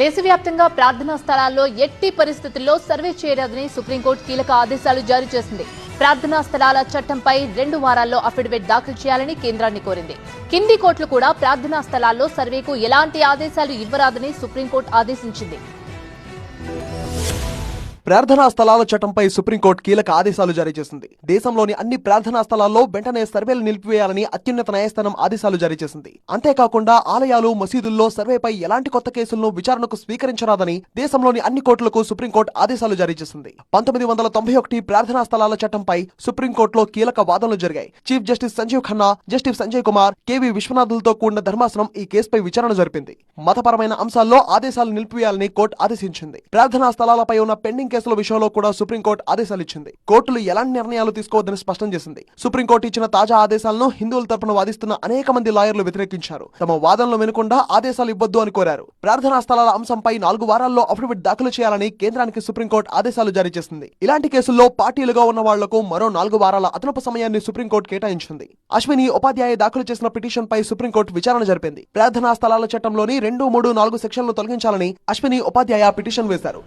దేశవ్యాప్తంగా ప్రార్థనా స్థలాల్లో ఎట్టి పరిస్థితుల్లో సర్వే చేయరాదని సుప్రీంకోర్టు కీలక ఆదేశాలు జారీ చేసింది. ప్రార్థనా స్థలాల చట్టంపై 2 వారాల్లో అఫిడవిట్ దాఖలు చేయాలని కేంద్రాన్ని కోరింది. కింది కోర్టులు కూడా ప్రార్థనా స్థలాల్లో సర్వేకు ఎలాంటి ఆదేశాలు ఇవ్వరాదని సుప్రీంకోర్టు ఆదేశించింది. ప్రార్థనా స్థలాల చట్టంపై సుప్రీంకోర్టు కీలక ఆదేశాలు జారీ చేసింది. దేశంలోని అన్ని ప్రార్థనా స్థలాల్లో వెంటనే సర్వేలు నిలిపివేయాలని అత్యున్నత న్యాయస్థానం ఆదేశాలు జారీ చేసింది. అంతేకాకుండా ఆలయాలు, మసీదుల్లో సర్వేపై ఎలాంటి కొత్త కేసులను విచారణకు స్వీకరించరాదని దేశంలోని అన్ని కోర్టులకు సుప్రీంకోర్టు ఆదేశాలు జారీ చేసింది. 1991 ప్రార్థనా స్థలాల చట్టంపై సుప్రీంకోర్టులో కీలక వాదనలు జరిగాయి. Chief justice Sanjiv Khanna, justice Sanjay Kumar, K V విశ్వనాథులతో కూడిన ధర్మాసనం ఈ కేసుపై విచారణ జరిపింది. మతపరమైన అంశాల్లో ఆదేశాలు నిలిపివేయాలని కోర్టు ఆదేశించింది. ప్రార్థనా స్థలాలపై ఉన్న పెండింగ్ కేసుల విషయంలో కూడా సుప్రీంకోర్టు ఆదేశాలు ఇచ్చింది. కోర్టులు ఎలాంటి నిర్ణయాలు తీసుకోవద్దని స్పష్టం చేసింది. సుప్రీంకోర్టు ఇచ్చిన తాజా ఆదేశాలను హిందువుల తరపున వాదిస్తున్న అనేక మంది లాయర్లు వ్యతిరేకించారు. తమ వాదనలు వినకుండా ఆదేశాలు ఇవ్వొద్దు అని కోరారు. ప్రార్థనా స్థలాల అంశంపై 4 వారాల్లో అఫిడవిట్ దాఖలు చేయాలని కేంద్రానికి సుప్రీంకోర్టు ఆదేశాలు జారీ చేసింది. ఇలాంటి కేసుల్లో పార్టీలుగా ఉన్న వాళ్లకు మరో 4 వారాల అదనపు సమయాన్ని సుప్రీంకోర్టు కేటాయించింది. అశ్విని ఉపాధ్యాయ దాఖలు చేసిన పిటిషన్ పై సుప్రీంకోర్టు విచారణ జరిపింది. ప్రార్థనా స్థలాల చట్టంలోని 2, 3, 4 సెక్షన్లను తొలగించాలని అశ్విని ఉపాధ్యాయ పిటిషన్ వేశారు.